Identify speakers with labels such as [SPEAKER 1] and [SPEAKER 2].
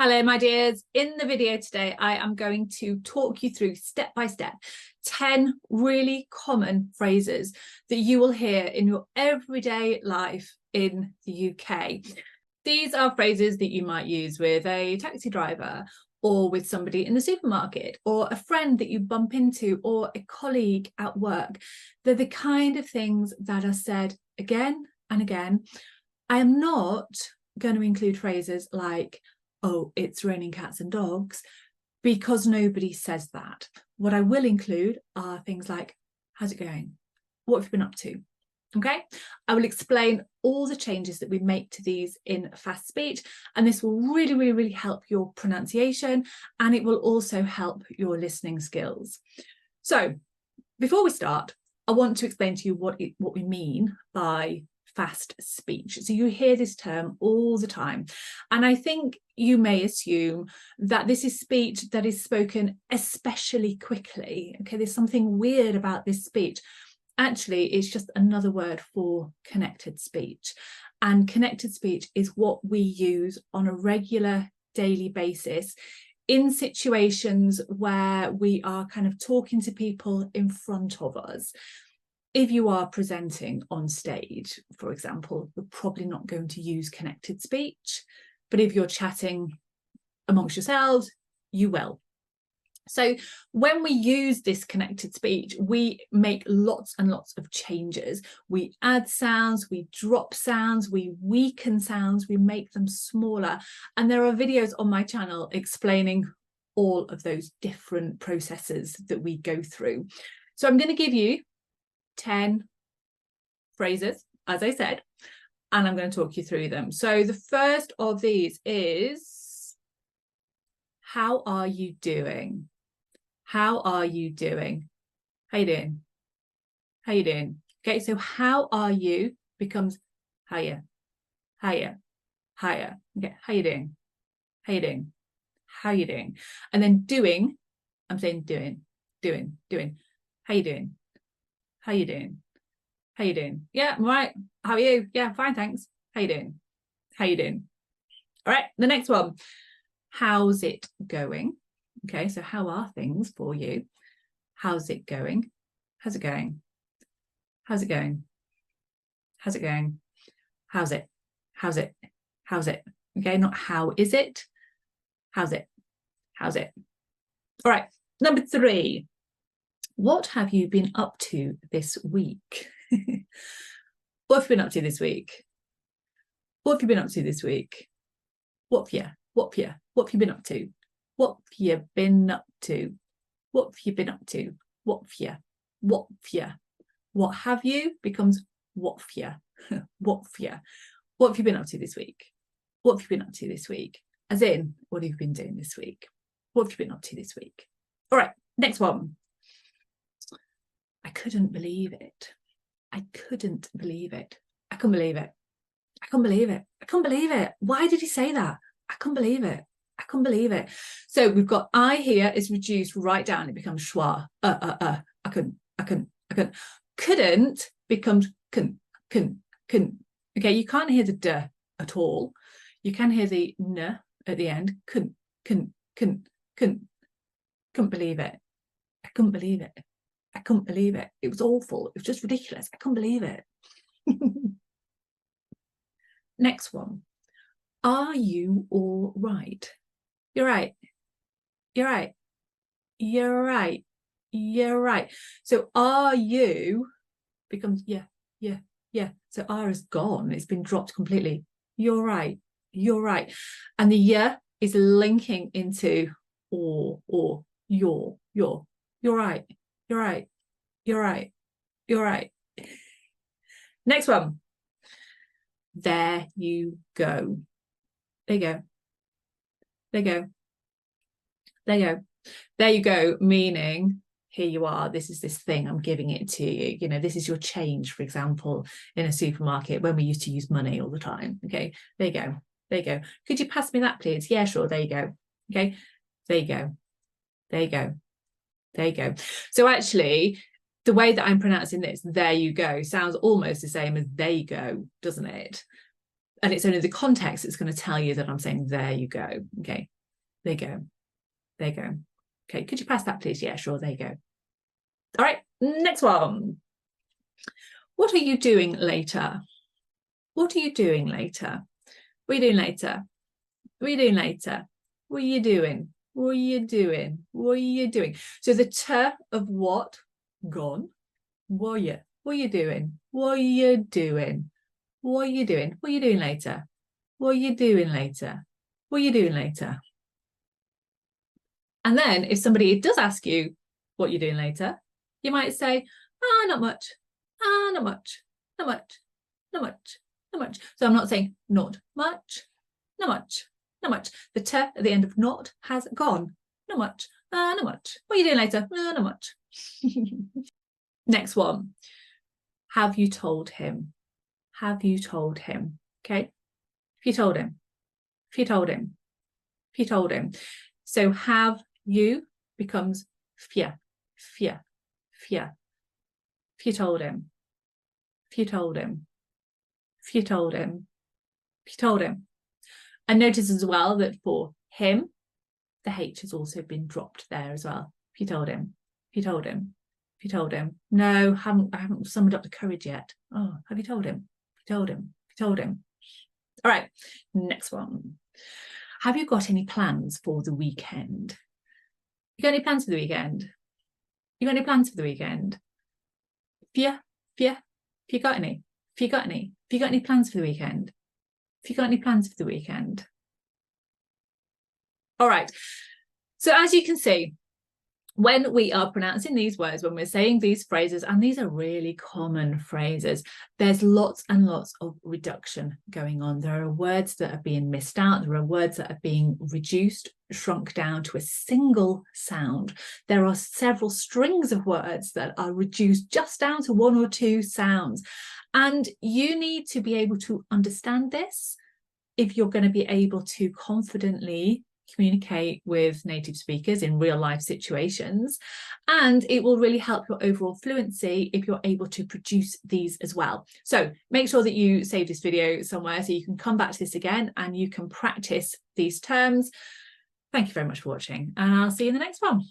[SPEAKER 1] Hello, my dears. In the video today, I am going to talk you through step by step 10 really common phrases that you will hear in your everyday life in the UK. These are phrases that you might use with a taxi driver or with somebody in the supermarket or a friend that you bump into or a colleague at work. They're the kind of things that are said again and again. I am not going to include phrases like, oh, it's raining cats and dogs, because nobody says that. What I will include are things like, how's it going? What have you been up to? Okay, I will explain all the changes that we make to these in fast speech, and this will really help your pronunciation, and it will also help your listening skills. So before we start, I want to explain to you what we mean by fast speech. So you hear this term all the time, and I think you may assume that this is speech that is spoken especially quickly. Okay, there's something weird about this speech. Actually, it's just another word for connected speech, and connected speech is what we use on a regular daily basis in situations where we are kind of talking to people in front of us. If you are presenting on stage, for example, you're probably not going to use connected speech, but if you're chatting amongst yourselves, you will. So when we use this connected speech, we make lots and lots of changes. We add sounds, we drop sounds, we weaken sounds, we make them smaller. And there are videos on my channel explaining all of those different processes that we go through. So I'm going to give you 10 phrases, as I said, and I'm going to talk you through them. So the first of these is, how are you doing? How are you doing? How you doing? How you doing? Okay, so how are you becomes hiya, hiya, hiya. Okay, how you doing? How you doing? How you doing? And then doing, I'm saying doing. How you doing? How you doing? How you doing? Yeah, I'm right. How are you? Yeah, fine, thanks. How you doing? How you doing? All right, the next one. How's it going? Okay, so how are things for you? How's it going? How's it going? How's it going? How's it going? How's it? How's it? How's it? Okay, not how is it? How's it? How's it? All right, number 3. What have you been up to this week? What have you been up to this week? What have you been up to this week? What have you been up to? What have you been up to? What have you been up to? What have you becomes what have you? What have you been up to this week? What have you been up to this week? As in, what have you been doing this week? What have you been up to this week? All right, next one. I couldn't believe it. I couldn't believe it. I couldn't believe it. I couldn't believe it. I couldn't believe it. Why did he say that? I couldn't believe it. I couldn't believe it. So we've got I here is reduced right down. It becomes schwa. I couldn't. Couldn't becomes couldn't. Okay, you can't hear the d at all. You can hear the n at the end. Couldn't believe it. I couldn't believe it. I couldn't believe it. It was awful. It was just ridiculous. I couldn't believe it. Next one. Are you all right? You're right. You're right. You're right. You're right. So are you becomes yeah. So R is gone. It's been dropped completely. You're right. You're right. And the yeah is linking into or you're right. You're right. You're right. You're right. Next one. There you go. There you go. There you go. There you go. There you go, meaning here you are. This is this thing. I'm giving it to you. You know, this is your change, for example, in a supermarket when we used to use money all the time. Okay. There you go. There you go. Could you pass me that, please? Yeah, sure. There you go. Okay. There you go. There you go. There you go. So actually, the way that I'm pronouncing this, there you go, sounds almost the same as they go, doesn't it? And it's only the context that's going to tell you that I'm saying, there you go. Okay, there you go. There you go. Okay, could you pass that, please? Yeah, sure, there you go. All right, next one. What are you doing later? What are you doing later? What are you doing later? What are you doing later? What are you doing? What are you doing? What are you doing? So the t of what, gone. What are you? What are you doing? What are you doing? What are you doing? What are you doing later? What are you doing later? What are you doing later? And then if somebody does ask you what you're doing later, you might say, ah, not much. Ah, not much. Not much. Not much. Not much. So I'm not saying not much. Not much. Not much. The t at the end of not has gone. Not much. Not much. What are you doing later? Not much. Next one. Have you told him? Have you told him? Okay. If you told him. If you told him. If you told him. So have you becomes fia. Fia. Fia. If you told him. If you told him. If you told him. If you told him. And notice as well that for him, the H has also been dropped there as well. If you told him. If you told him. If you told him. No, I haven't summoned up the courage yet. Oh, have you told him? If you told him. If you told him. All right, next one. Have you got any plans for the weekend? You got any plans for the weekend? You got any plans for the weekend? Yeah. If you got any? If you got any? If you got any plans for the weekend? If you got any plans for the weekend? All right. So as you can see, when we are pronouncing these words, when we're saying these phrases, and these are really common phrases, there's lots and lots of reduction going on. There are words that are being missed out. There are words that are being reduced, shrunk down to a single sound. There are several strings of words that are reduced just down to one or two sounds. And you need to be able to understand this if you're going to be able to confidently communicate with native speakers in real life situations, and it will really help your overall fluency if you're able to produce these as well. So make sure that you save this video somewhere so you can come back to this again and you can practice these terms. Thank you very much for watching, and I'll see you in the next one.